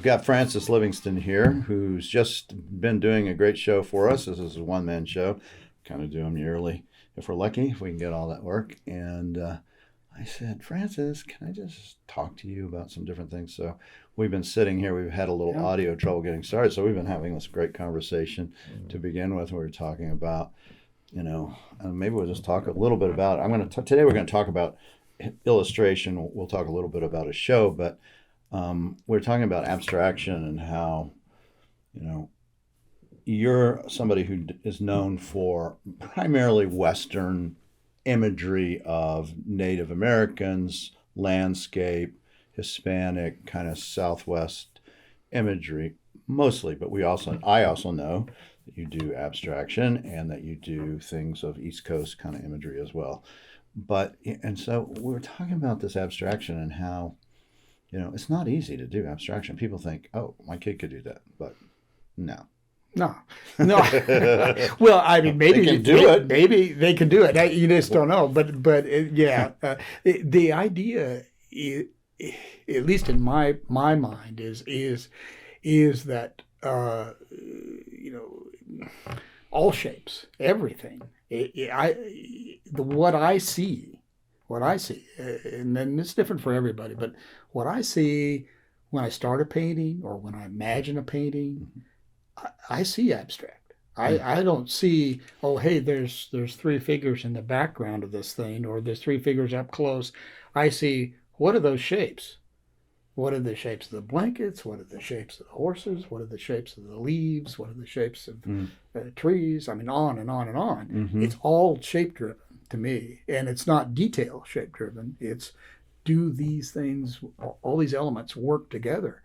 got Francis Livingston here, who's just been doing a great show for us. This is a one-man show. Kind of do them yearly if we're lucky, if we can get all that work. And I said, Francis, can I just talk to you about some different things? So we've been sitting here. We've had a little audio trouble getting started. So we've been having this great conversation to begin with. We were talking about, maybe we'll just talk a little bit about it. Today we're going to talk about illustration. We'll talk a little bit about a show, but we're talking about abstraction and how, you're somebody who is known for primarily Western imagery of Native Americans, landscape, Hispanic, kind of Southwest imagery, mostly. But I also know that you do abstraction and that you do things of East Coast kind of imagery as well. And so we were talking about this abstraction and how, it's not easy to do abstraction. People think, oh, my kid could do that, but no. No. Well, I mean, maybe they can do it. Maybe they can do it. You just don't know. But the idea, at least in my mind, is that all shapes, everything. What I see, and then it's different for everybody. But what I see when I start a painting or when I imagine a painting. I see abstract. I don't see, oh, hey, there's three figures in the background of this thing, or there's three figures up close. I see, what are those shapes? What are the shapes of the blankets? What are the shapes of the horses? What are the shapes of the leaves? What are the shapes of trees? I mean, on and on and on. Mm-hmm. It's all shape-driven to me. And it's not detail shape-driven. It's, do these things, all these elements work together?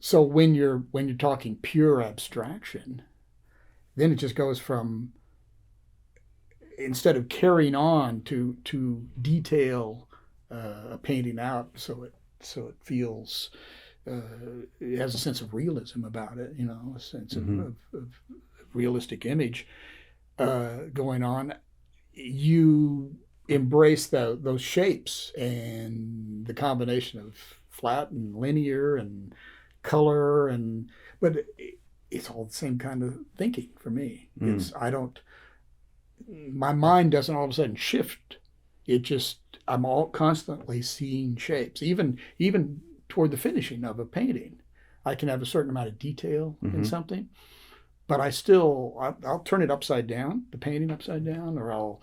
So when you're talking pure abstraction, then it just goes from, instead of carrying on to detail a painting out so it feels, it has a sense of realism about it, a sense of realistic image going on. You embrace those shapes and the combination of flat and linear and color, but it's all the same kind of thinking for me. My mind doesn't all of a sudden shift. I'm all constantly seeing shapes. Even toward the finishing of a painting, I can have a certain amount of detail in something, but I'll turn it upside down, the painting upside down, or I'll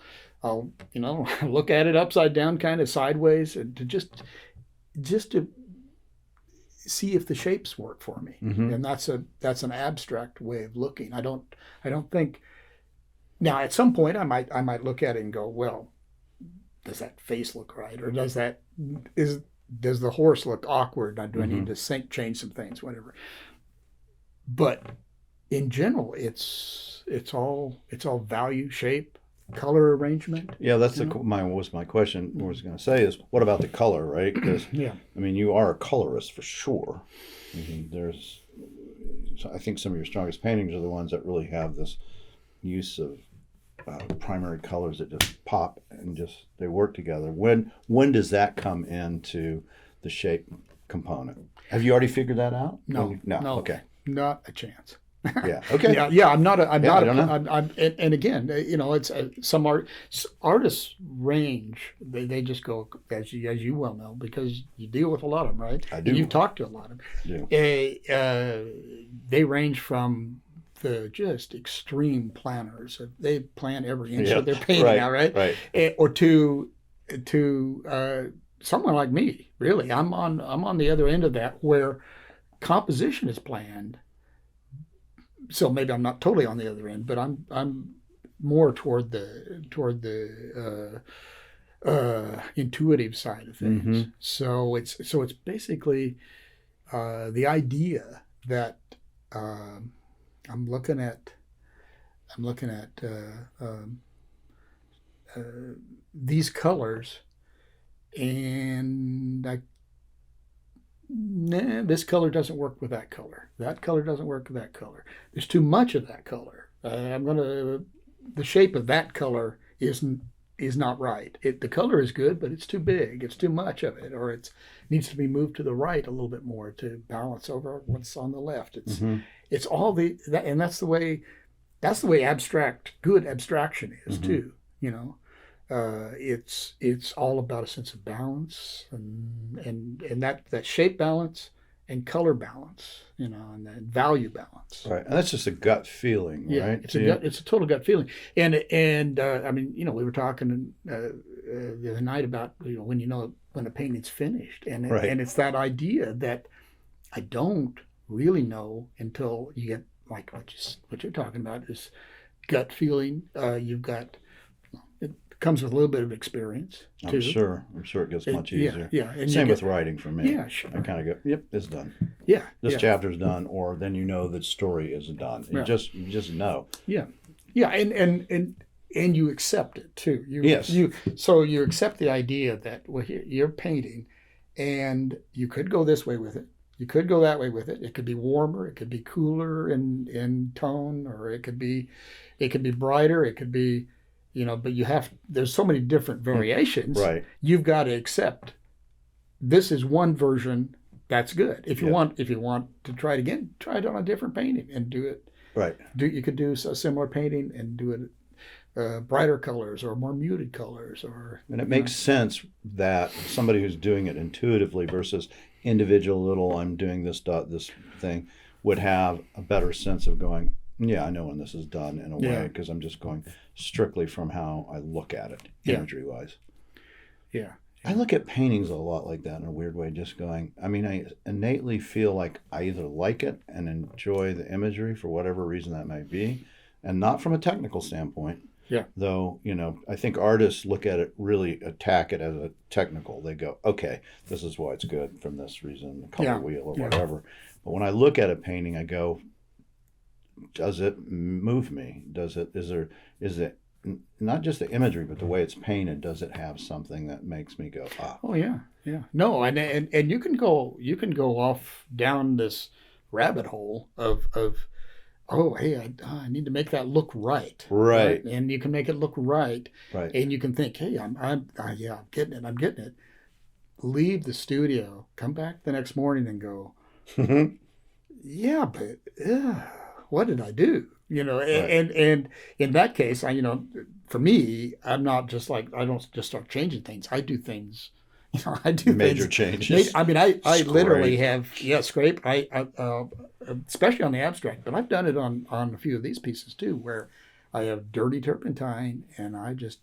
look at it upside down, kind of sideways, and to just to see if the shapes work for me. And that's an abstract way of looking. I don't think, now at some point I might look at it and go, well, does that face look right, or does the horse look awkward? Do I need to change some things, whatever? But in general, it's all value, shape, color arrangement. Yeah, that's my question. What I was going to say is, what about the color, right? Because you are a colorist for sure. I think some of your strongest paintings are the ones that really have this use of primary colors that just pop and they work together. When does that come into the shape component? Have you already figured that out? No. Okay. Not a chance. Yeah. Okay. Yeah. I'm not. And again, it's some artists range. They just go, as you well know, because you deal with a lot of them, right? I do. And you've talked to a lot of them. Yeah. They range from the just extreme planners. They plan every inch of their painting out, right? Right. Or to someone like me. Really, I'm on the other end of that, where composition is planned. So maybe I'm not totally on the other end, but I'm more toward the intuitive side of things. So it's basically the idea that I'm looking at these colors, and this color doesn't work with that color. That color doesn't work with that color. There's too much of that color. The shape of that color isn't is not right. The color is good, but it's too big. It's too much of it, or it needs to be moved to the right a little bit more to balance over what's on the left. It's all and that's the way good abstraction is too. You know, it's all about a sense of balance and that shape balance and color balance, you know, and then value balance. Right, and that's just a gut feeling, Yeah, right? it's a total gut feeling. And I mean, you know, we were talking the other night about, you know when a painting's finished, and Right. and it's that idea that I don't really know until you get like what you're talking about is gut feeling. You've got it comes with a little bit of experience too. I'm sure it gets much easier. Yeah. And Same with writing for me. Yeah, sure. I kind of go, yep, it's done. Yeah. This chapter's done, or then you know the story is done. You just know. Yeah. Yeah, and you accept it too. Yes. So you accept the idea that you're painting, and you could go this way with it. You could go that way with it. It could be warmer. It could be cooler in tone, or it could be brighter. It could be, you know. But there's so many different variations. Right. You've got to accept. This is one version. That's good. If you want to try it again, try it on a different painting and do it. Right. You could do a similar painting and do it brighter colors or more muted colors, and it makes sense that somebody who's doing it intuitively versus individual little I'm doing this thing would have a better sense of going, yeah, I know when this is done in a way, because I'm just going strictly from how I look at it imagery wise. Yeah. I look at paintings a lot like that in a weird way, just going, I mean, I innately feel like I either like it and enjoy the imagery for whatever reason that might be, and not from a technical standpoint. Yeah. Though, you know, I think artists look at it, really attack it as a technical. They go, okay, this is why it's good from this reason, the color wheel or whatever. But when I look at a painting, I go, does it move me? Is it not just the imagery, but the way it's painted? Does it have something that makes me go, ah? Oh yeah. No, and you can go off down this rabbit hole of oh, hey, I need to make that look right. Right. And you can make it look right. Right. And you can think, hey, I'm getting it. Leave the studio, come back the next morning and go, yeah, but what did I do? You know, and in that case, for me, I'm not just like, I don't just start changing things. I do things. You know, I do major changes. I mean, I literally have scrape. I especially on the abstract, but I've done it on a few of these pieces too, where I have dirty turpentine and I just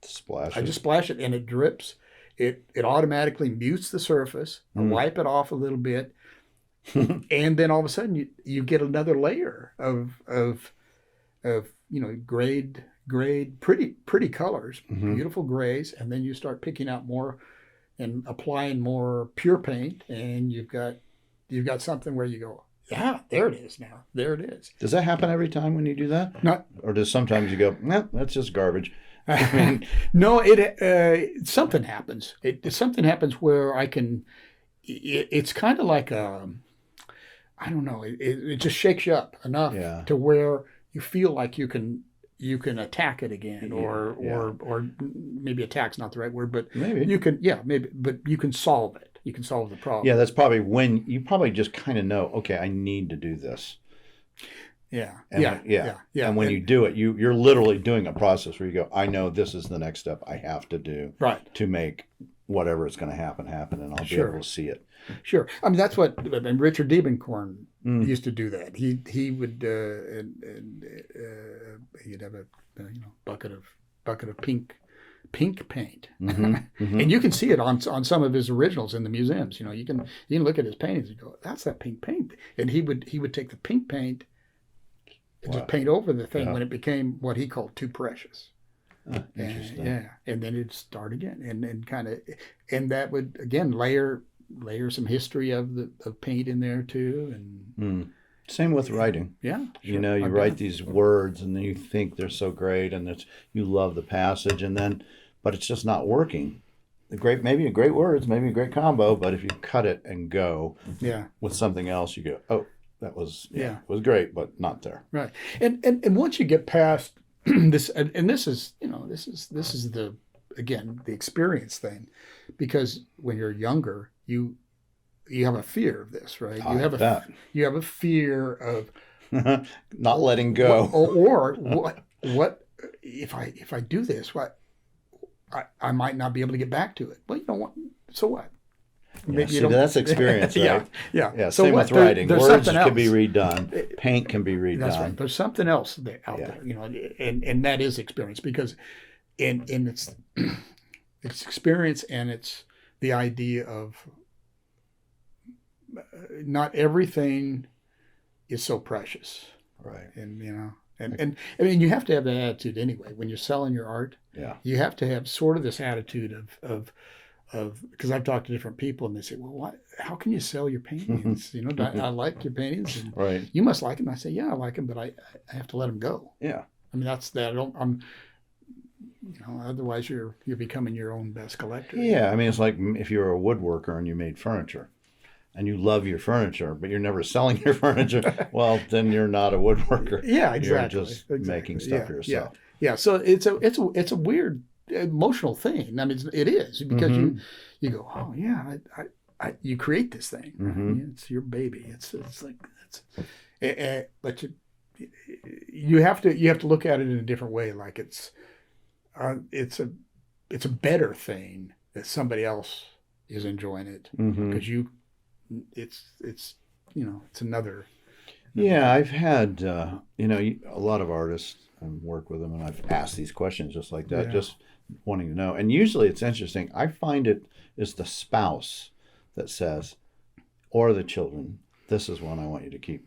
splash it and it drips. It automatically mutes the surface. I wipe it off a little bit, and then all of a sudden you get another layer of grade pretty colors, beautiful grays, and then you start picking out more and applying more pure paint, and you've got something where you go, yeah, there it is now. There it is. Does that happen every time when you do that? Not, or does sometimes you go, nah, that's just garbage? No, something happens. Something happens where I can. It's kind of like I don't know. It just shakes you up enough to where you feel like you can attack it again, or maybe attack's not the right word, but maybe you can, but you can solve it. You can solve the problem. Yeah, that's probably when you probably just kind of know, okay, I need to do this. Yeah. And when you do it, you're literally doing a process where you go, I know this is the next step I have to do to make whatever is going to happen, and I'll be able to see it. Sure. I mean, that's what Richard Diebenkorn used to do that. He would he'd have a bucket of pink paint, and you can see it on some of his originals in the museums. You know, you can look at his paintings and go, that's that pink paint. And he would take the pink paint and just paint over the thing when it became what he called too precious. Interesting. And then it'd start again, and that would again layer some history of paint in there too, and same with writing. Yeah, sure. You know, you write these words and then you think they're so great and you love the passage, and then but it's just not working. Maybe a great words, maybe a great combo, but if you cut it and go with something else, you go, oh, that was it was great, but not there. Right. And once you get past this is, this is the, again, the experience thing, because when you're younger, you have a fear of this, right? I bet. You have a fear of Not letting go. what if I do this, what I might not be able to get back to it. Well, you know what? So what? Maybe you don't. That's experience, right? Yeah. So same with writing. There's Words something can be else. redone. Paint can be redone. That's right. There's something else out there, and that is experience, because in it's it's experience, and it's the idea of not everything is so precious. Right. And and I mean, you have to have that attitude anyway when you're selling your art. Yeah. You have to have sort of this attitude of because I've talked to different people, and they say, well, how can you sell your paintings? I like your paintings, and right. You must like them. I say, yeah, I like them, but I have to let them go. Yeah. I mean, that's that. Otherwise you're becoming your own best collector. Yeah. I mean, it's like if you were a woodworker and you made furniture, and you love your furniture, but you're never selling your furniture, well, then you're not a woodworker. Yeah, exactly. You're just making stuff for yourself. Yeah. So it's a weird emotional thing. I mean, it is, because you go, oh yeah, you create this thing. Mm-hmm. It's your baby. It's like but you have to look at it in a different way. Like it's a better thing that somebody else is enjoying it, because it's another. Yeah, I've had a lot of artists and work with them, and I've asked these questions just like that, just wanting to know. And usually it's interesting. I find it is the spouse that says, or the children, this is one I want you to keep,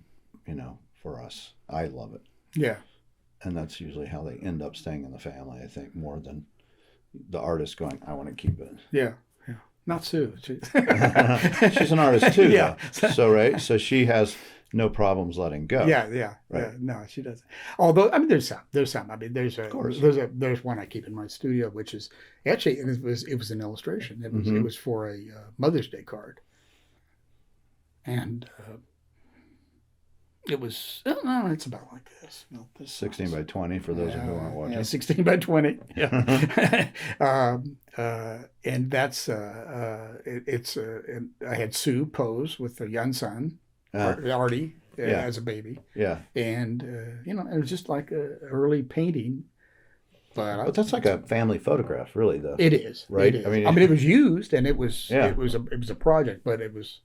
for us. I love it. Yeah. And that's usually how they end up staying in the family, I think, more than the artist going, I want to keep it. Yeah. Yeah. Not Sue. She's an artist too. Yeah. So she has no problems letting go. Yeah. Right. Yeah. No, she doesn't. Although, I mean, there's some. I mean, Of course. there's one I keep in my studio, which is actually, it was an illustration. It was for a Mother's Day card, and it was, it's about like this. 16 by 20 for those who aren't watching. Yeah, 16 by 20. Yeah. And that's I had Sue pose with a young son, Artie, as a baby. Yeah. And it was just like a early painting. But that's like a family photograph, really, though. It is, right? It is. I mean, it was used, and it was a project, but it was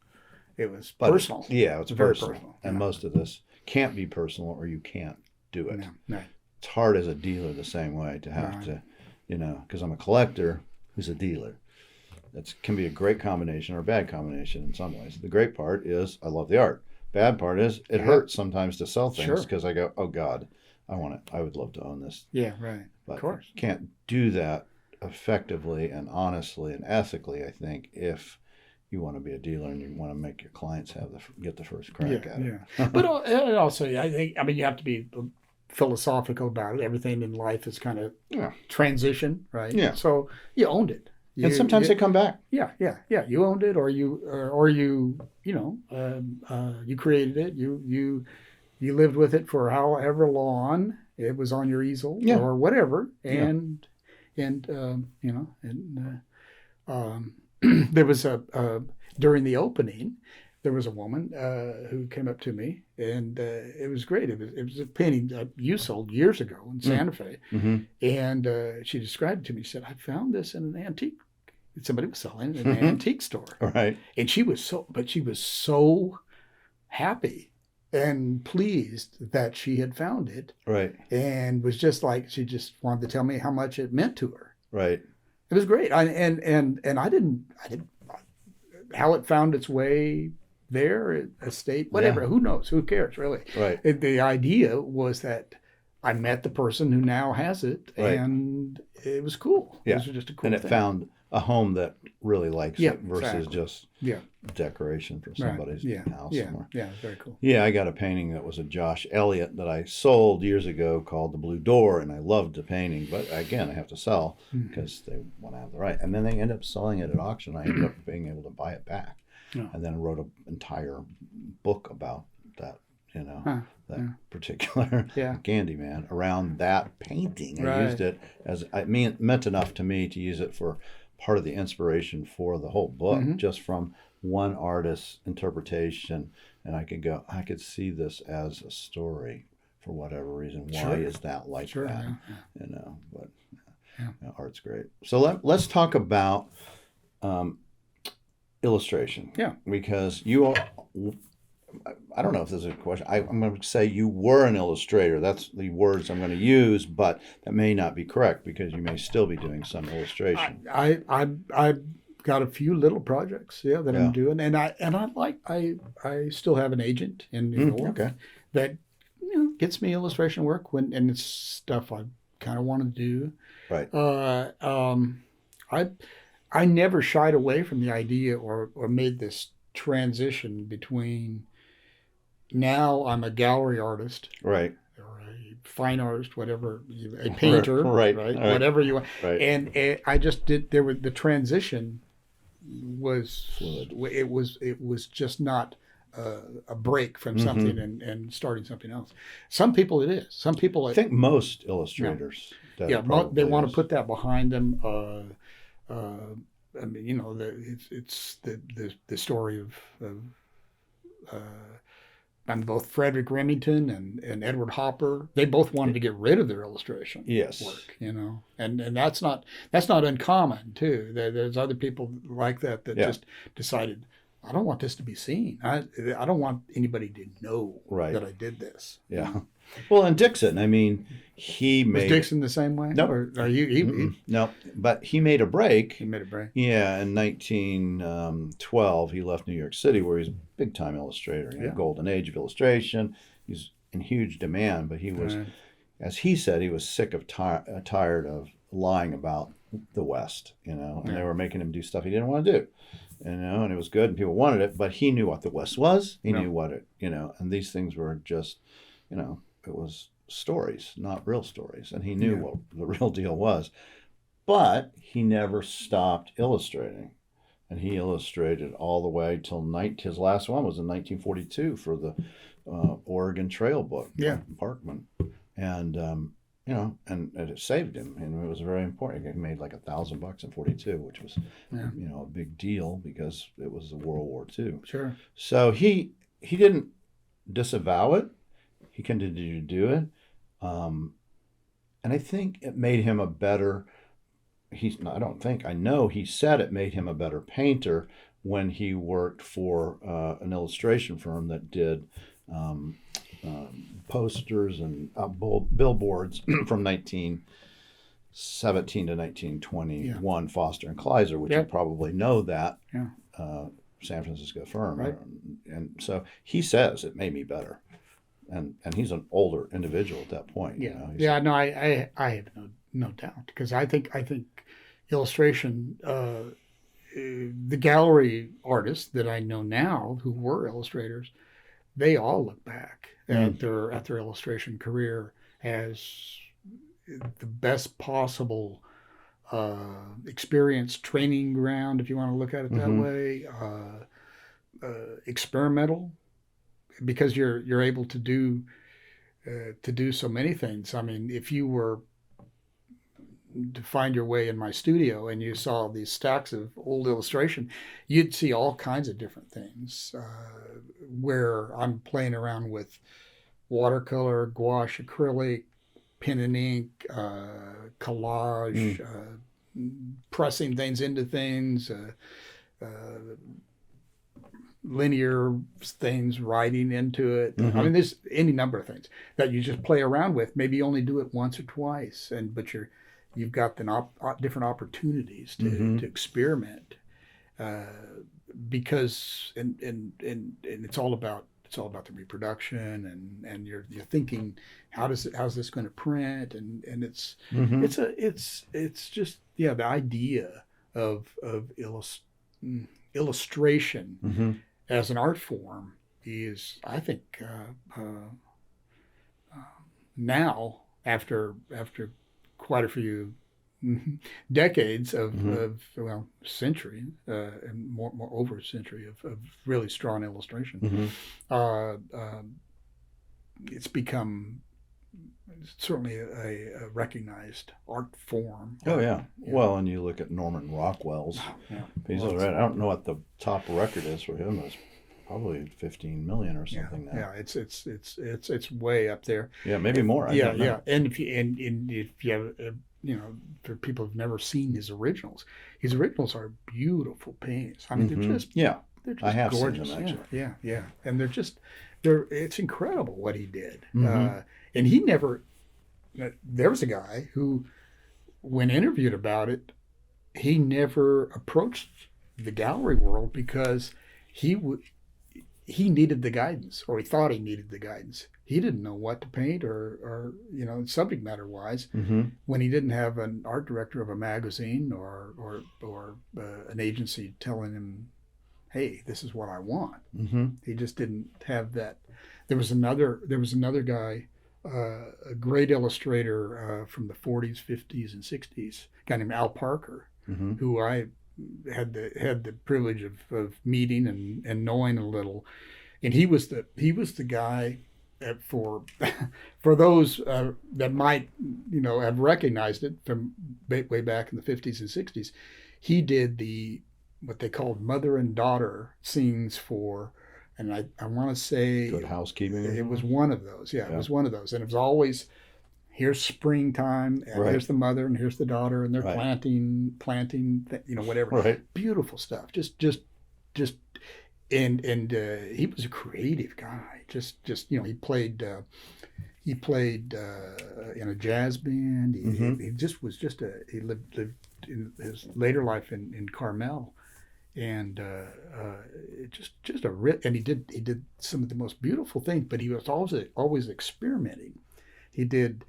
personal. Yeah, it's very personal. And most of this can't be personal, or you can't do it. No. It's hard as a dealer the same way to have to, because I'm a collector who's a dealer. That can be a great combination or a bad combination in some ways. The great part is I love the art. Bad part is it hurts sometimes to sell things, because I go, oh God, I want it. I would love to own this. Yeah, right. But of course. You can't do that effectively and honestly and ethically, I think, if you want to be a dealer and you want to make your clients get the first crack at it. Yeah. But also, I mean, you have to be philosophical about it. Everything in life is kind of transition, right? Yeah. So you owned it. And sometimes they come back. Yeah. You owned it, or you created it. You lived with it for however long it was on your easel or whatever, and there was during the opening, there was a woman who came up to me, and it was great. It was a painting you sold years ago in Santa Fe, and she described it to me. She said, "I found this in an antique. Somebody was selling it in an antique store." Right. And she was so happy and pleased that she had found it. Right. And was just like, she just wanted to tell me how much it meant to her. Right. It was great. I didn't how it found its way there, estate, whatever. Who knows? Who cares, really? Right. The idea was that I met the person who now has it, and it was cool. Yeah. It was just a cool and it thing. found a home that really likes it versus just Yeah. decoration for somebody's house somewhere. Yeah, very cool. Yeah, I got a painting that was a Josh Elliott that I sold years ago called The Blue Door, and I loved the painting, but again, I have to sell because they want to have the right. And then they end up selling it at auction. I ended up being able to buy it back, and then wrote an entire book about that you know, Huh. that Yeah. particular Yeah. Candyman around that painting. I Right. used it as, I mean, it meant enough to me to use it for part of the inspiration for the whole book, Mm-hmm. just from one artist's interpretation. And I could see this as a story for whatever reason. Why Sure. is that like Sure. that? Yeah. You know, but Yeah. art's great. So let's talk about um, illustration. Yeah. Because you are, I don't know if this is a question. I'm going to say you were an illustrator. That's the words I'm going to use, but that may not be correct because you may still be doing some illustration. I got a few little projects, yeah, that I'm Yeah. doing, and I still have an agent in New York Okay. that gets me illustration work and it's stuff I kind of want to do. Right. I I never shied away from the idea or made this transition between now I'm a gallery artist Right. or a fine artist, whatever, a painter, Right. right? Right. Whatever you want. Right. And I just did. There was the transition was Fluid. it was just not a break from Mm-hmm. something and starting something else. Some people it is. Some people I think most illustrators. That yeah, it they probably want to is. put that behind them. I mean, it's the story of and both Frederick Remington and Edward Hopper. They both wanted to get rid of their illustration Yes. work, and that's not uncommon too. There's other people like that Yeah. just decided, I don't want this to be seen. I don't want anybody to know Right. that I did this. Yeah. Well, and Dixon, I mean, he Was made. Dixon the same way? Nope. Or are you? No, but he made a break. He made a break. Yeah, in 1912, he left New York City, where he's a big-time illustrator. Yeah. Golden age of illustration. He's in huge demand, but he was, Right. as he said, he was sick of tired of lying about the West, and Yeah. they were making him do stuff he didn't want to do, and it was good, and people wanted it, but he knew what the West was. He Yeah. knew what it, and these things were just, it was stories, not real stories, and he knew Yeah. what the real deal was. But he never stopped illustrating. And he illustrated all the way till his last one was in 1942 for the Oregon Trail book, Yeah. Parkman. And, and it saved him. And it was very important. He made like $1,000 in 42, which was, Yeah. a big deal because it was the World War II. Sure. So he didn't disavow it. He continued to do it. And I think it made him a better, I know he said it made him a better painter when he worked for an illustration firm that did posters and billboards from 1917 to 1921, Yeah. Foster and Kleiser, which Yeah. you probably know that Yeah. San Francisco firm. Right. And so he says it made me better. And he's an older individual at that point. Yeah. He's- Yeah. No, I have no doubt because I think illustration. The gallery artists that I know now who were illustrators, they all look back at their illustration career as the best possible experience, training ground, if you want to look at it that way. Experimental, because you're able to do so many things. I mean, if you were to find your way in my studio and you saw these stacks of old illustration, you'd see all kinds of different things where I'm playing around with watercolor, gouache, acrylic, pen and ink, collage, pressing things into things, linear things, writing into it. I mean, there's any number of things that you just play around with. Maybe you only do it once or twice, but you've got the different opportunities to experiment, because and it's all about the reproduction and you're thinking how's this going to print and it's just the idea of illustration as an art form is, I think, now after quite a few decades of century and more over a century of really strong illustration, it's become certainly a recognized art form. Oh yeah. Well, and you look at Norman Rockwell's pieces, right? I don't know what the top record is for him. It's probably 15 million or something now. Yeah, it's way up there. Yeah, maybe more. I don't know. Yeah. And if you have for people who've never seen his originals are beautiful paintings. I mean, they're just I have gorgeous. Seen them, actually. Yeah. And it's incredible what he did. Mm-hmm. And he never. There was a guy who, when interviewed about it, he never approached the gallery world because he needed the guidance, or he thought he needed the guidance. He didn't know what to paint or subject matter wise, when he didn't have an art director of a magazine or an agency telling him, hey, this is what I want. He just didn't have that. There was another guy, a great illustrator from the 40s, 50s, and 60s, a guy named Al Parker, who I had the privilege of meeting and knowing a little, and he was the guy for those that might have recognized it from way back in the 50s and 60s. He did what they called mother and daughter scenes for. And I want to say Good Housekeeping. It was one of those. Yeah, it was one of those. And it was always, here's springtime, and here's the mother, and here's the daughter, and they're planting, whatever. Right. Beautiful stuff. Just, and he was a creative guy. Just he played in a jazz band. He just was he lived in his later life in Carmel. And and he did some of the most beautiful things, but he was always experimenting. He did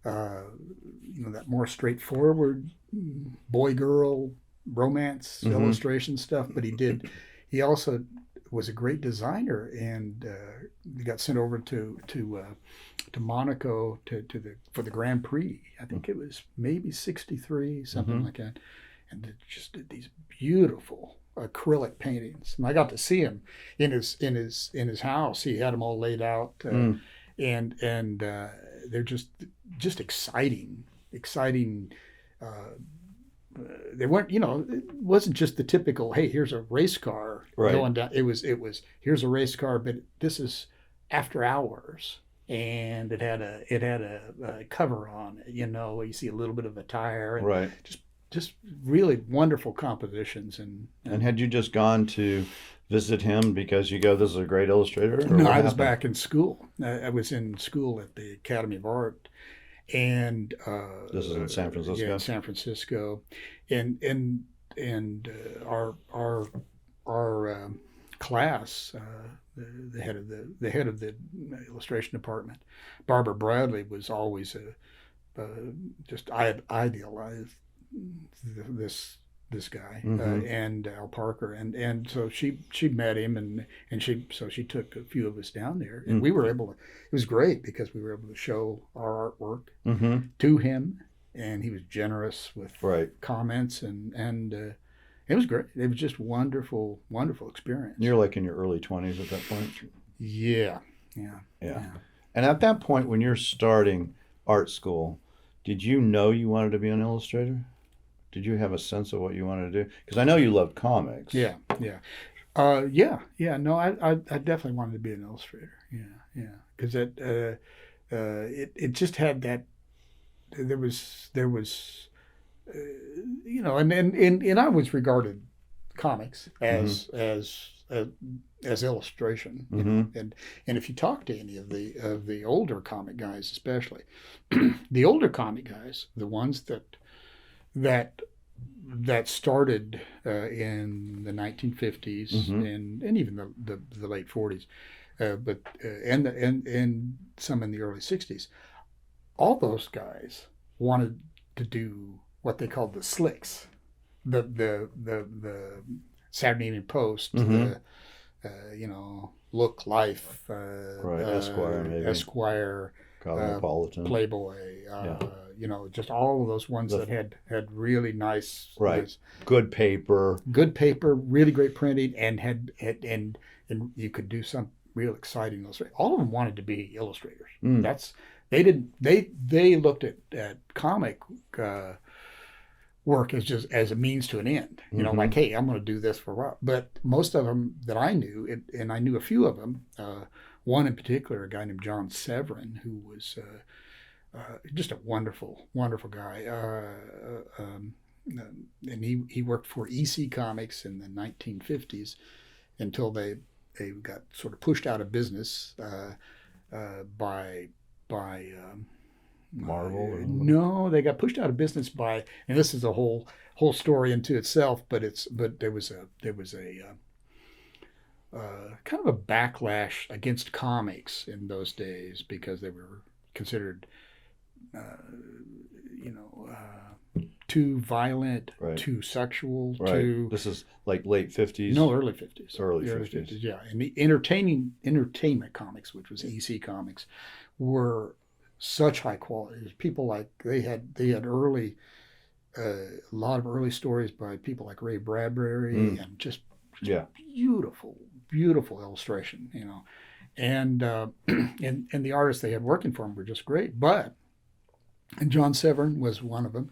that more straightforward boy girl romance illustration stuff, but he also was a great designer, and he got sent over to Monaco for the Grand Prix. I think it was maybe 63, something like that, and just did these beautiful acrylic paintings. And I got to see him in his house. He had them all laid out, and they're just exciting. They weren't, it wasn't just the typical, hey, here's a race car going down. It was here's a race car, but this is after hours, and it had a cover on it. You see a little bit of a tire, and just really wonderful compositions. And had you just gone to visit him because you go, this is a great illustrator? No, I was back in school. I was in school at the Academy of Art, and this is in San Francisco. Yeah, in San Francisco, and our class, the head of the illustration department, Barbara Bradley, was always I idealized this guy, and Al Parker, and so she met him, and she took a few of us down there, and we were able to. It was great because we were able to show our artwork to him, and he was generous with comments, and it was great. It was just wonderful experience. You're like in your early 20s at that point. Yeah. And at that point, when you're starting art school, did you know you wanted to be an illustrator? Did you have a sense of what you wanted to do? Because I know you love comics. Yeah. No, I definitely wanted to be an illustrator. Yeah. Because it just had that. There was and I always regarded comics as illustration, and if you talk to any of the older comic guys, especially the older comic guys, the ones that started in the 1950s and even the late 40s, but and some in the early 60s, all those guys wanted to do what they called the slicks, the Saturday Evening Post, Look, Life, Esquire, Cosmopolitan, Playboy, just all of those ones that had really nice, good paper, really great printing, and and you could do some real exciting illustrators. All of them wanted to be illustrators. Mm. They looked at comic work as just as a means to an end. You know, like, hey, I'm going to do this for a while. But most of them that I knew, and I knew a few of them, one in particular, a guy named John Severin, who was just a wonderful, wonderful guy. And he worked for EC Comics in the 1950s until they got sort of pushed out of business by Marvel? No, they got pushed out of business by, and this is a whole story into itself. But there was a kind of a backlash against comics in those days because they were considered, too violent, right. too sexual, right. too. This is like late 50s. No, early 50s. Early 50s. Yeah, and the entertainment comics, which was EC Comics, were such high quality. People like they had early, a lot of early stories by people like Ray Bradbury and just beautiful, beautiful illustration, and and the artists they had working for them were just great. And John Severin was one of them,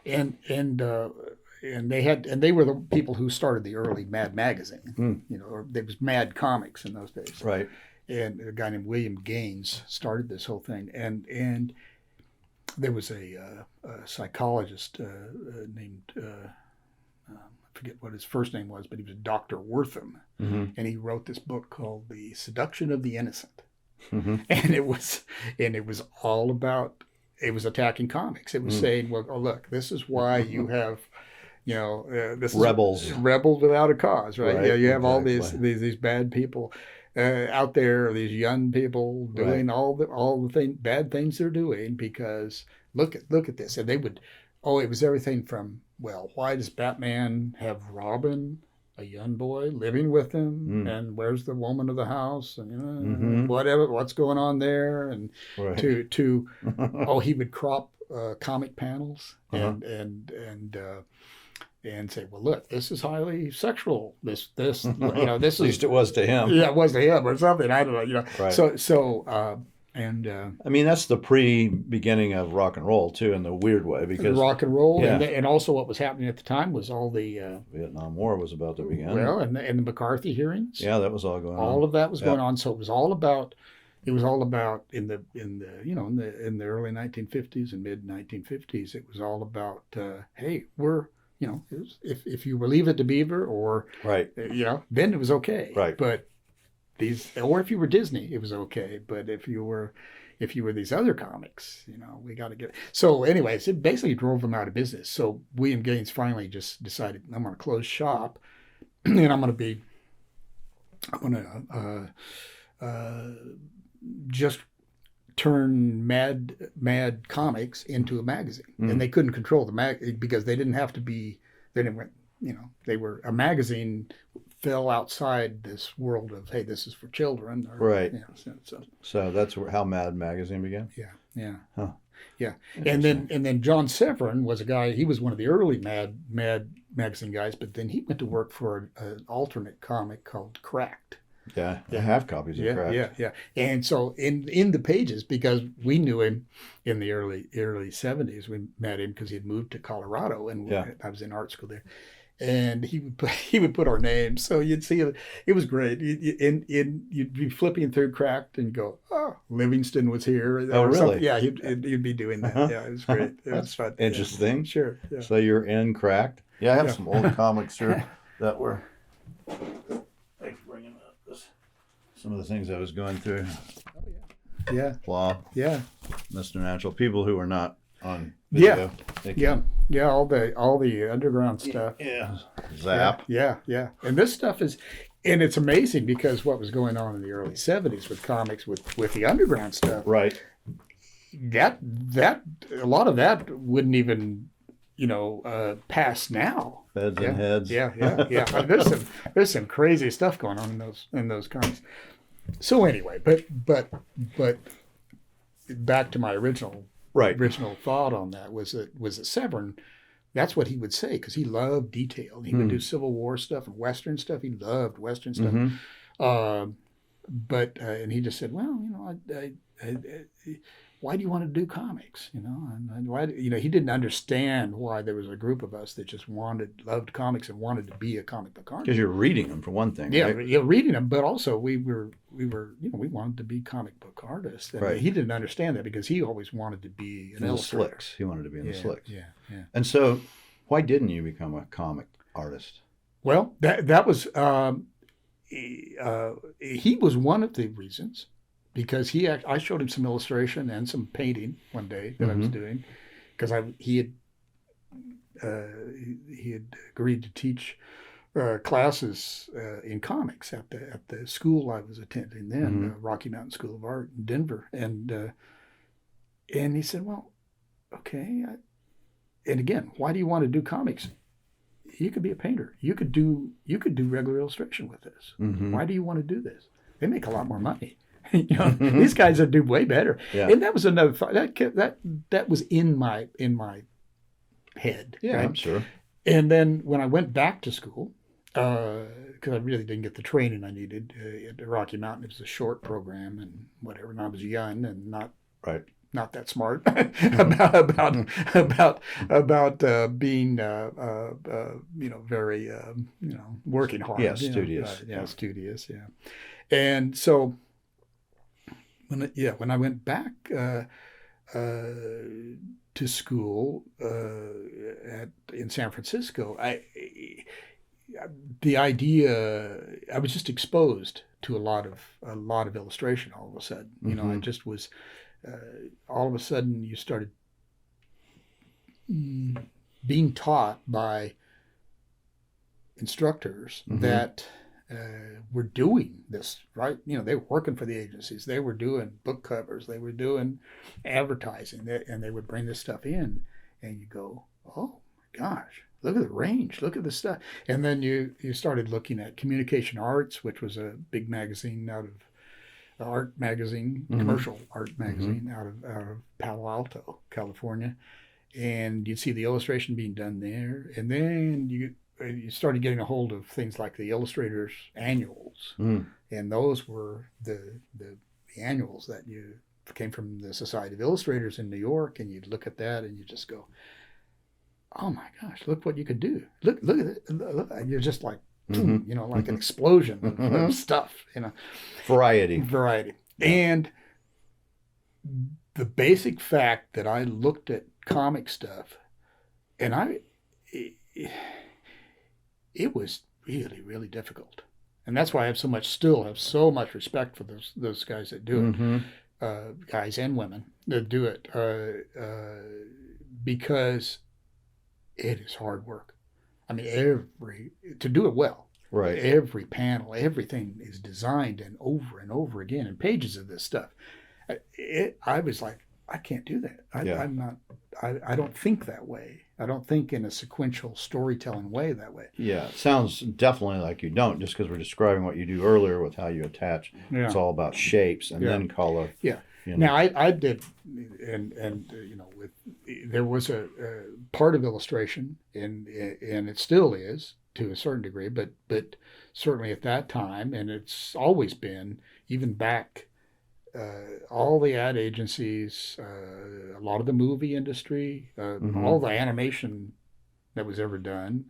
and they were the people who started the early Mad magazine, or there was Mad Comics in those days, right? And a guy named William Gaines started this whole thing, and there was a psychologist named I forget what his first name was, but he was Dr. Wortham, and he wrote this book called The Seduction of the Innocent, and it was all about. It was attacking comics. It was saying, well, oh, look, this is why you have, this rebels without a cause, right? Yeah, you have all these bad people out there, these young people doing all the bad things they're doing because look at this. And they would, it was everything from, well, why does Batman have Robin, a young boy, living with him, and where's the woman of the house, and whatever, what's going on there, and to he would crop comic panels and say, well, look, this is highly sexual. This this is at least it was to him. Yeah, it was to him or something. I don't know. Right. So. I mean, that's the pre-beginning of rock and roll too, in the weird way, because rock and roll, and also what was happening at the time was all the Vietnam War was about to begin. Well, and the McCarthy hearings. Yeah, that was all going on. All of that was going on. So it was all about in the early 1950s and mid 1950s. It was all about hey, we're if you were Leave It to Beaver or right, then it was okay. Right, but. Or if you were Disney, it was okay. But if you were these other comics, we got to get. So, anyways, it basically drove them out of business. So William Gaines finally just decided, I'm going to close shop, and I'm going to just turn Mad Comics into a magazine, and they couldn't control the because they didn't have to be. They didn't. They were a magazine. Fell outside this world of, hey, this is for children. Right. So that's how Mad Magazine began? Yeah. Huh. Yeah. And then John Severin was a guy, he was one of the early Mad Magazine guys, but then he went to work for an alternate comic called Cracked. Yeah, I have copies of Cracked. Yeah. And so in the pages, because we knew him in the early 70s, we met him because he had moved to Colorado, and I was in art school there. And he would put our names, so you'd see it. It was great. You'd be flipping through Cracked and go, "Oh, Livingston was here." Oh, really? Something. Yeah, you'd be doing that. Yeah, it was great. It was fun. Interesting. Yeah. Sure. Yeah. So you're in Cracked. Yeah, I have some old comics here that were. Thanks for bringing up some of the things I was going through. Oh yeah. Plop. Yeah. Mr. Natural. People who were not on video. Yeah, all the underground stuff. Yeah. Zap. Yeah. And this stuff is, and it's amazing because what was going on in the early 70s with comics with the underground stuff. Right. That a lot of that wouldn't even pass now. Beds and heads. Yeah. I mean, there's some crazy stuff going on in those comics. So anyway, but back to my original thought on that was that Severin, that's what he would say, because he loved detail. He would do Civil War stuff and Western stuff. He loved Western stuff. but and he just said, well, why do you want to do comics? And why? He didn't understand why there was a group of us that just loved comics and wanted to be a comic book artist. Because you're reading them for one thing, Yeah, right? yeah, reading them, but also we wanted to be comic book artists. And Right. he didn't understand that because he always wanted to be an In the illustrator. slicks. He wanted to be in the slicks. Yeah. And so, why didn't you become a comic artist? Well, that was he was one of the reasons, because I showed him some illustration and some painting one day that I was doing, because he had agreed to teach classes in comics at the school I was attending then, Rocky Mountain School of Art in Denver, and he said, well, okay, and again, why do you want to do comics? You could be a painter. You could do regular illustration with this. Why do you want to do this? They make a lot more money. These guys would do way better. Yeah. And that was another thought that was in my head. Yeah, right? I'm sure. And then when I went back to school, because I really didn't get the training I needed at Rocky Mountain, it was a short program and whatever, and I was young and not that smart about being very working hard. Yeah, studious. Studious. Yeah, and so when I went back to school in San Francisco, the idea, I was just exposed to a lot of illustration all of a sudden. I just was. All of a sudden, you started being taught by instructors that were doing this, right? They were working for the agencies. They were doing book covers. They were doing advertising, and they would bring this stuff in, and you go, oh my gosh, look at the range, look at the stuff. And then you started looking at Communication Arts, which was a big magazine out of art magazine, commercial art magazine out of Palo Alto, California, and you'd see the illustration being done there, and then you started getting a hold of things like the illustrators' annuals, and those were the annuals that came from the Society of Illustrators in New York, and you'd look at that and you just go, oh my gosh, look what you could do! Look at it! Look, you're just like. Like an explosion of stuff, Variety. Yeah. And the basic fact that I looked at comic stuff, and it was really, really difficult. And that's why I still have so much respect for those guys that do it, guys and women that do it, because it is hard work. I mean, to do it well. Right. Every panel, everything is designed and over again, and pages of this stuff. I was like, I can't do that. I'm not. I don't think that way. I don't think in a sequential storytelling way that way. Yeah, it sounds definitely like you don't, just because we're describing what you do earlier with how you attach. Yeah. It's all about shapes and then color. Yeah. Now I did, and there was a part of illustration, and it still is to a certain degree, but certainly at that time, and it's always been, even back, all the ad agencies, a lot of the movie industry, all the animation that was ever done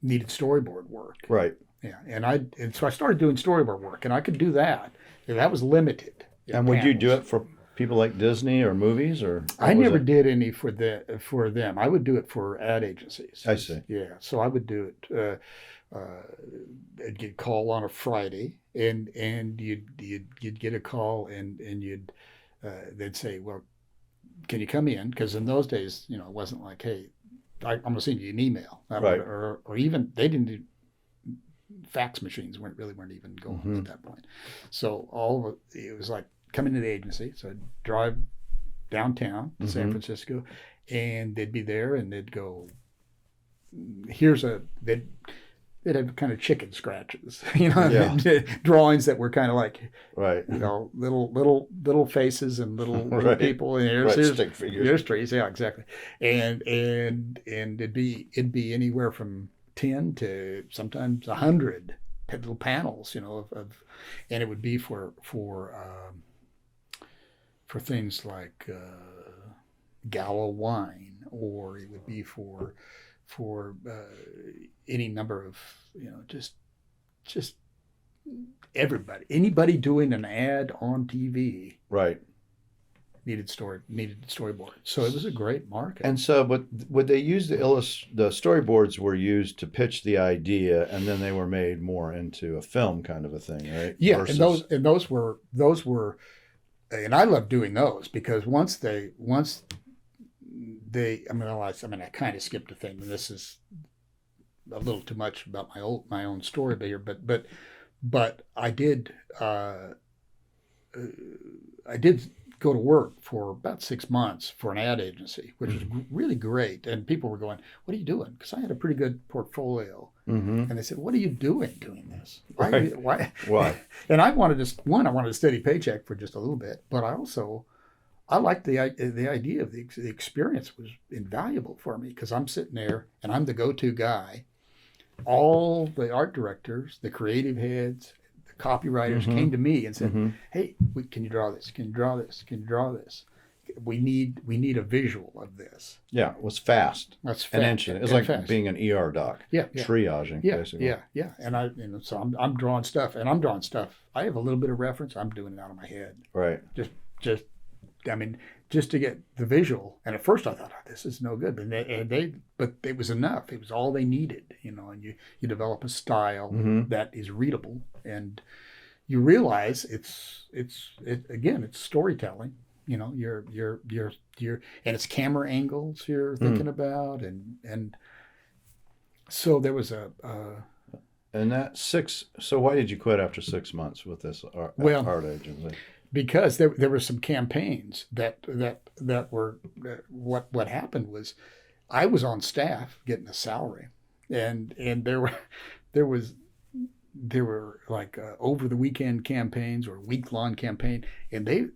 needed storyboard work. Right. Yeah, and so I started doing storyboard work, and I could do that. And that was limited. And would you do it for people like Disney or movies, or? I never did any for them. I would do it for ad agencies. I see. Yeah, so I would do it. I'd get a call on a Friday, and you'd get a call, and they'd say, well, can you come in? Because in those days, it wasn't like, hey, I'm going to send you an email, right? Or even they didn't do. Fax machines weren't even going at that point. So it was like coming to the agency. So I'd drive downtown to San Francisco, and they'd be there, and they'd go, they'd have kind of chicken scratches, drawings that were kind of like, right, little faces and little people, and here's stick figures. Here's trees, yeah, exactly, and it'd be anywhere from 10 to sometimes 100 little panels, and it would be for things like Gallo wine, or it would be for any number of just anybody doing an ad on TV Right. needed storyboard. So it was a great market. And so, but would they use the storyboards were used to pitch the idea, and then they were made more into a film kind of a thing, right? Yeah, Versus... and those were, and I love doing those because once they, I mean, I kind of skipped a thing, and this is a little too much about my own story here, but I did go to work for about 6 months for an ad agency, which was really great. And people were going, "What are you doing?" Because I had a pretty good portfolio. Mm-hmm. And they said, "What are you doing this? Right. Why?" And I wanted a steady paycheck for just a little bit, but I liked the idea of the experience was invaluable for me because I'm sitting there and I'm the go-to guy. All the art directors, the creative heads, the copywriters Mm-hmm. came to me and said, Mm-hmm. "Hey, can you draw this? Can you draw this? Can you draw this? We need a visual of this." Yeah, it was fast. That's An fast. engine. It's like being an ER doc. Yeah. Triaging, basically. Yeah. And so I'm drawing stuff, and I'm drawing stuff. I have a little bit of reference. I'm doing it out of my head. Right. Just to get the visual. And at first I thought, this is no good, but it was enough. It was all they needed, and you develop a style Mm-hmm. that is readable, and you realize it's storytelling. You're and it's camera angles you're thinking about, and so there was And that so why did you quit after 6 months with this art agency? because there were some campaigns that were what happened was I was on staff getting a salary, and there were like over the weekend campaigns or week-long campaign, and there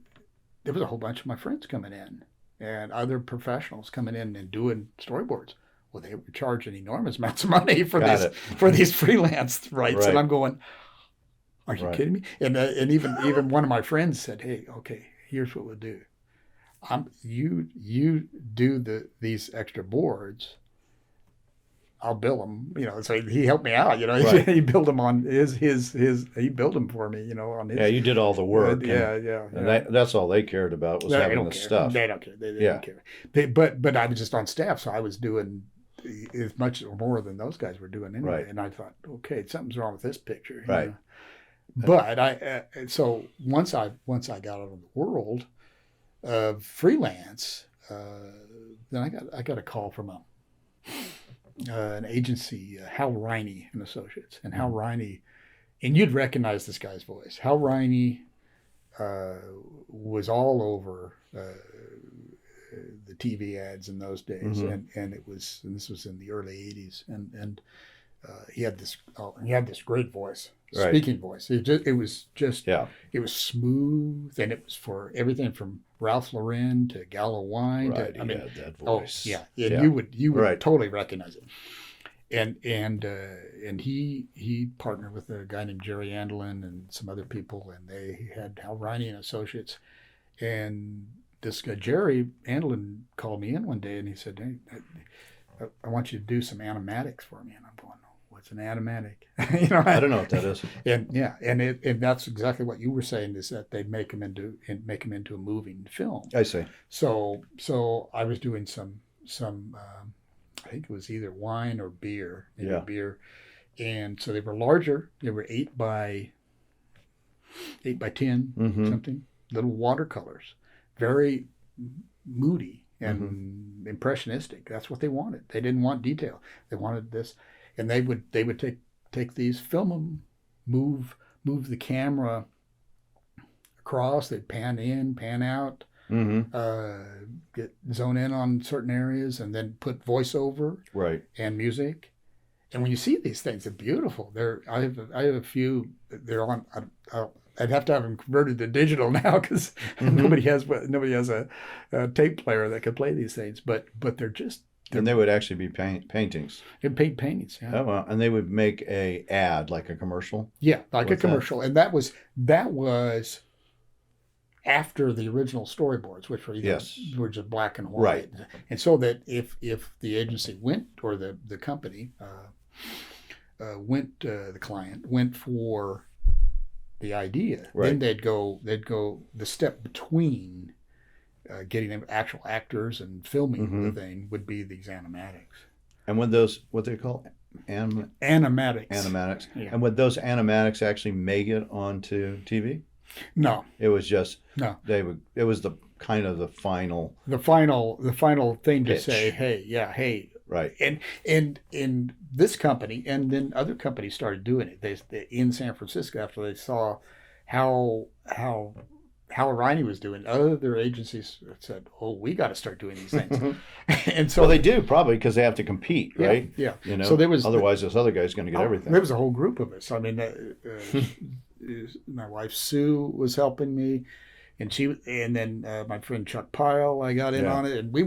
was a whole bunch of my friends coming in and other professionals coming in and doing storyboards. Well, they were charging enormous amounts of money for these freelance rights, Right. and I'm going, "Are you Right. kidding me?" And even one of my friends said, "Hey, okay, here's what we'll do. You do these extra boards. I'll bill them." So he helped me out. Right. He billed them on he billed them for me. On his. Yeah, you did all the work. Yeah. That's all they cared about was They having don't the care. stuff. They don't care. They don't care. But I was just on staff, so I was doing as much or more than those guys were doing anyway. Right. And I thought, okay, something's wrong with this picture. Right. But so once I got out of the world of freelance, then I got a call from an agency, Hal Riney and Associates, and Hal Riney, and you'd recognize this guy's voice. Hal Riney was all over the TV ads in those days, Mm-hmm. and this was in the early '80s, and he had this great voice, Right. speaking voice. It was smooth, and it was for everything from Ralph Lauren to Gallo wine. Right. To, I mean, had that voice. Oh yeah, you would Right. totally recognize it. And he partnered with a guy named Jerry Andelin and some other people, and they had Hal Riney and Associates. And this guy Jerry Andelin called me in one day, and he said, "Hey, I want you to do some animatics for me." And I'm going, "What's an animatic?" I don't know what that is. And that's exactly what you were saying, is that they make them into a moving film. I see. So I was doing some I think it was either wine or beer, maybe beer, and so they were larger. They were 8 by 10 Mm-hmm. something, little watercolors, very moody and impressionistic. That's what they wanted. They didn't want detail. They wanted this, and they would take these, film them, move the camera across. They'd pan in, pan out. Mm-hmm. Zone in on certain areas, and then put voiceover Right. and music. And when you see these things, they're beautiful. I have a few. They're on. I'd have to have them converted to digital now because Mm-hmm. nobody has a tape player that could play these things. But they're just And they would actually be paintings. and paint paintings. Yeah. Oh, well. And they would make a ad, like a commercial. Yeah, like a with that. commercial, and that was after the original storyboards, which were Yes. were just black and white, Right. and so that if the agency went, or the company went, the client went for the idea, Right. then they'd go the step between getting them actual actors and filming Mhm. the thing would be these animatics. And would those, what they call Animatics. animatics, Yeah. and would those animatics actually make it onto TV? No, It was just no. it was the kind of the final, The final thing to Pitch. say, hey, right. and this company, and then other companies started doing it. They in San Francisco, after they saw how Riney was doing, other agencies said, "Oh, we got to start doing these things." And so Well, they do probably because they have to compete, yeah, right? yeah. You know, So there was otherwise this other guy's going to get everything. There was a whole group of us. I mean, my wife Sue was helping me, and then my friend Chuck Pyle, I got in Yeah. on it, and we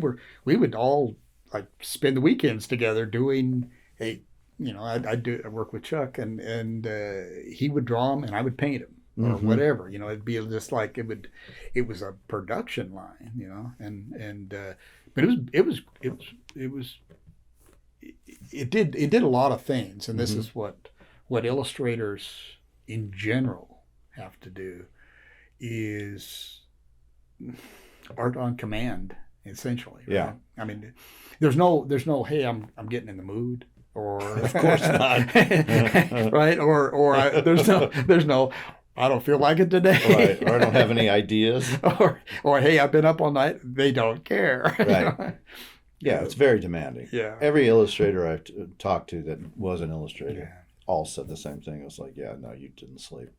would all like spend the weekends together doing a, I work with Chuck, and he would draw them and I would paint them or Mhm. whatever. It'd be just like it was a production line, but it did a lot of things, and this Mhm. is what illustrators in general have to do, is art on command, essentially. Right? Yeah. I mean, there's no hey, I'm getting in the mood, or Of course not. right, there's no I don't feel like it today. Right. Or I don't have any ideas. or hey, I've been up all night. They don't care. Right. Yeah, it's very demanding. Yeah. Every illustrator I've talked to that was an illustrator Yeah. all said the same thing. It was like, yeah, no, you didn't sleep.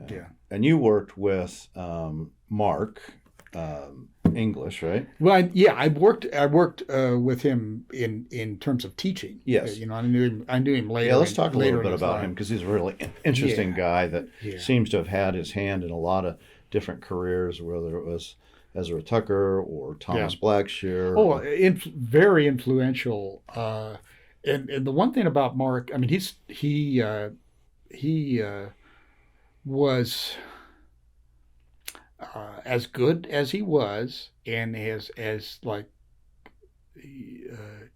Yeah. And you worked with Mark English, right? Well, I worked with him in terms of teaching. Yes. I knew him later. Yeah, let's talk a little later in bit his about life. him because he's a really interesting Yeah. guy that Yeah. seems to have had his hand in a lot of different careers, whether it was Ezra Tucker or Thomas Blackshear. Oh, very influential. And the one thing about Mark, I mean, he was as good as he was, and as like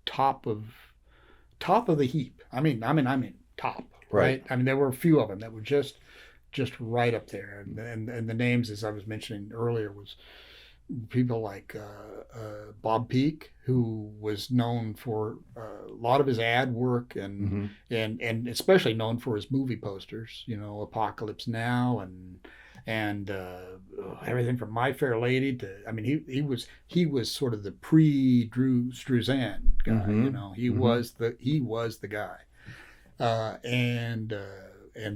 top of the heap. I mean top, right? I mean, there were a few of them that were just right up there, and the names, as I was mentioning earlier, was people like Bob Peake, who was known for a lot of his ad work, and especially known for his movie posters. Apocalypse Now and everything from My Fair Lady to, I mean, he was sort of the pre-Drew Struzan guy. He was the guy, and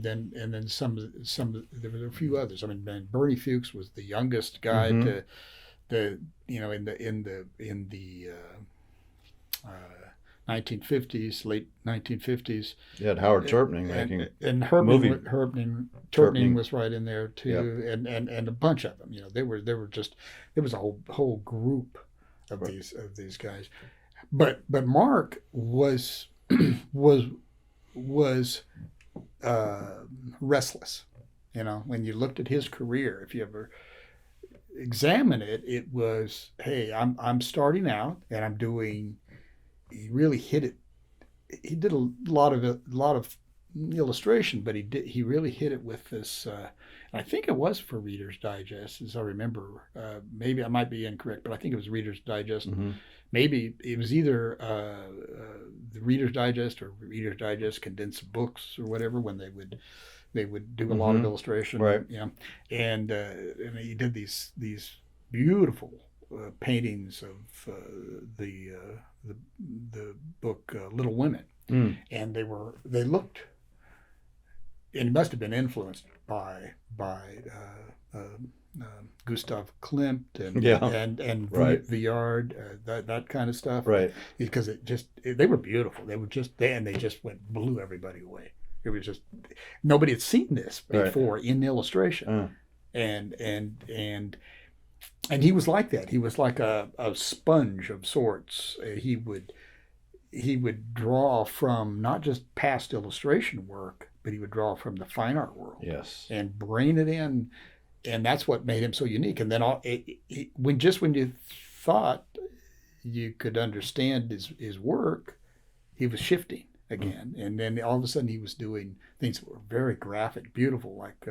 then some there were a few others. I mean, Bernie Fuchs was the youngest guy to in the 1950s, late 1950s. You had Howard Turpning making and movie. Turpning was right in there too, and a bunch of them. There was a whole group of these guys, but Mark was restless. When you looked at his career, if you ever examine it, it was, hey, I'm starting out and I'm doing. He really hit it. He did a lot of illustration, but he really hit it with this. And I think it was for Reader's Digest, as I remember. Maybe I might be incorrect, but I think it was Reader's Digest. Mm-hmm. Maybe it was either the Reader's Digest or Reader's Digest condensed books or whatever, when they would do a lot of illustration, right? Yeah, and he did these beautiful paintings of the book Little Women, and they looked, and it must have been influenced by Gustav Klimt and right. Viard, that kind of stuff, right? Because they were beautiful. They just blew everybody away. It was just, nobody had seen this before in illustration, and and he was like that. He was like a sponge of sorts. He would draw from not just past illustration work, but he would draw from the fine art world. Yes. And bring it in, and that's what made him so unique. And then when you thought you could understand his work, he was shifting again, and then all of a sudden he was doing things that were very graphic, beautiful, like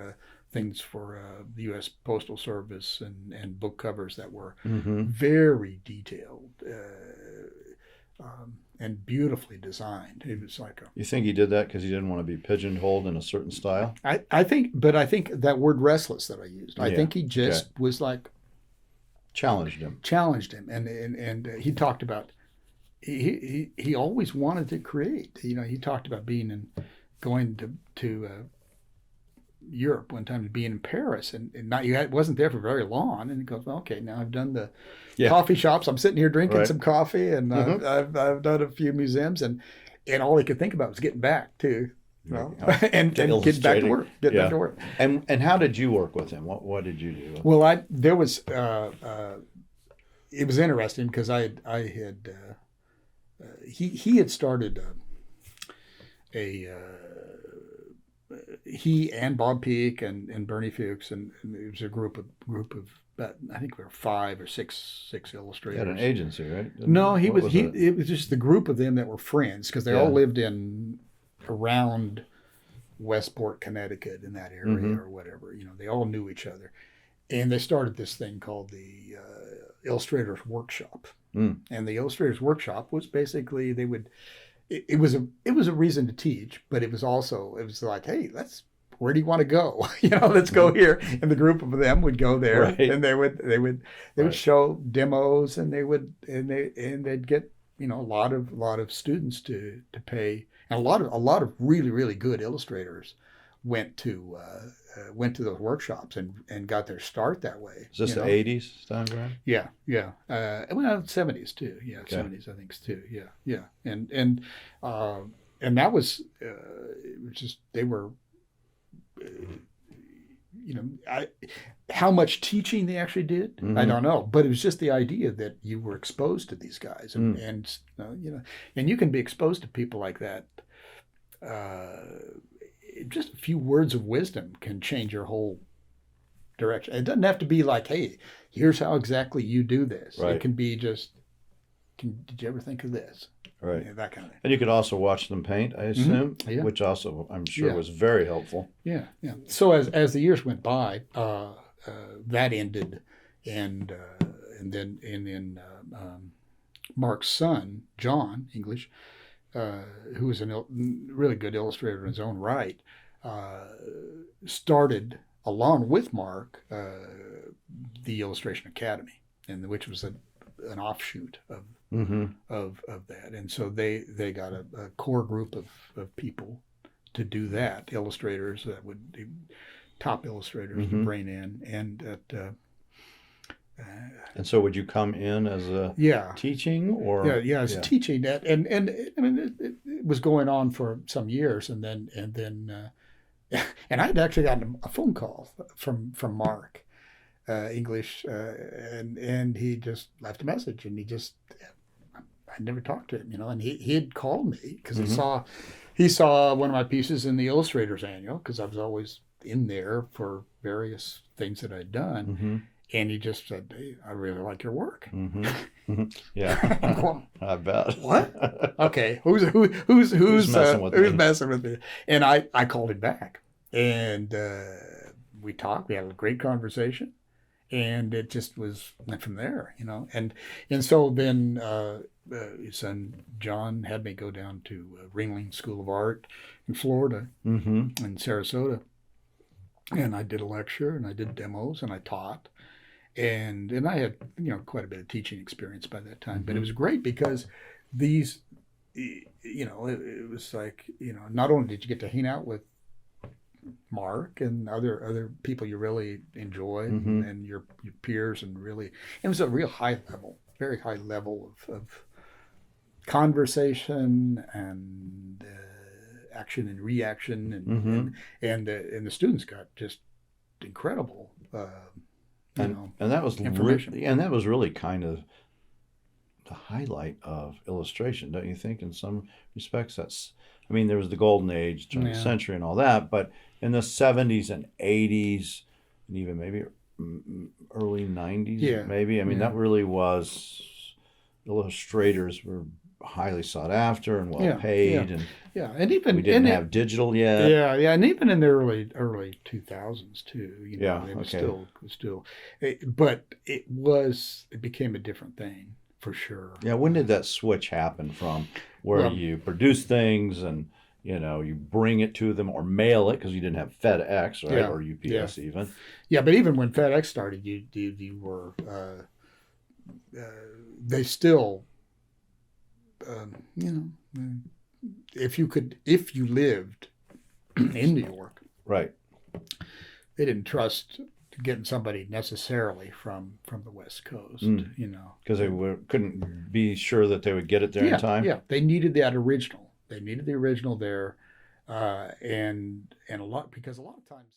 things for the U.S. Postal Service and book covers that were very detailed and beautifully designed. It was like You think he did that because he didn't want to be pigeonholed in a certain style? I think that word restless that I used, I think he just was like challenged him, and he talked about he always wanted to create. He talked about going to Europe one time, being in Paris, and wasn't there for very long, and he goes, well, okay, now I've done the coffee shops, I'm sitting here drinking some coffee, and I've done a few museums, and all he could think about was getting back to and getting back to work. And how did you work with him? What did you do? Well, there was it was interesting because he had started he and Bob Peak and Bernie Fuchs, and it was a group of I think we were 5 or 6 illustrators. He had an agency, right? No, it was just the group of them that were friends, because they all lived around Westport, Connecticut, in that area or whatever. They all knew each other, and they started this thing called the Illustrators Workshop. And the Illustrators Workshop was basically it was a reason to teach, but it was like, hey, where do you want to go? Let's go here. And the group of them would go there, and they would show demos, and they'd get a lot of students to pay, and a lot of really, really good illustrators went to those workshops and got their start that way. Is this the 80s time frame? Yeah. Well, 70s too. Yeah, okay. 70s I think too. Yeah. And that was it was just, they were how much teaching they actually did, I don't know, but it was just the idea that you were exposed to these guys, and you can be exposed to people like that. Just a few words of wisdom can change your whole direction. It doesn't have to be like, hey, here's how exactly you do this. Right. It can be just, did you ever think of this? Right. That kind of thing. And you could also watch them paint, I assume, which also I'm sure was very helpful. Yeah. So as the years went by, that ended, and then Mark's son, John English, who was a really good illustrator in his own right, started, along with Mark, the Illustration Academy, which was an offshoot of that. And so they got a core group of people to do that, illustrators that would top illustrators to bring in, and so would you come in as a teaching, or as teaching that, and I mean it was going on for some years, and then and I'd actually gotten a phone call from Mark English, and he just left a message, and I never talked to him, and he had called me because he saw one of my pieces in the Illustrators Annual, because I was always in there for various things that I'd done. And he just said, hey, I really like your work. Yeah. Going, I bet. What? Okay. Who's messing with me? And I called him back, and we talked. We had a great conversation, and it just went from there, And so then his son John had me go down to Ringling School of Art in Florida, in Sarasota, and I did a lecture, and I did demos, and I taught. And I had, quite a bit of teaching experience by that time, but it was great because these, it was like, not only did you get to hang out with Mark and other people you really enjoyed, and your peers, and really, it was a real very high level of conversation and action and reaction, and the students got just incredible and that was information. and that was really kind of the highlight of illustration, don't you think? In some respects, that's. I mean, there was the golden age during the century and all that, but in the 70s and 80s, and even maybe early 90s, maybe. I mean, that really was. Illustrators were highly sought after and well paid, and and even we didn't have digital yet. And even in the early 2000s too, it was still, but it became a different thing for sure. Yeah, when did that switch happen from where you produce things and you bring it to them or mail it because you didn't have FedEx, right, or UPS even? Yeah, but even when FedEx started, you were they still, if you lived in New York, right, they didn't trust getting somebody necessarily from the West Coast, because they couldn't be sure that they would get it there in time. Yeah, they needed that original. They needed the original there, and a lot of times.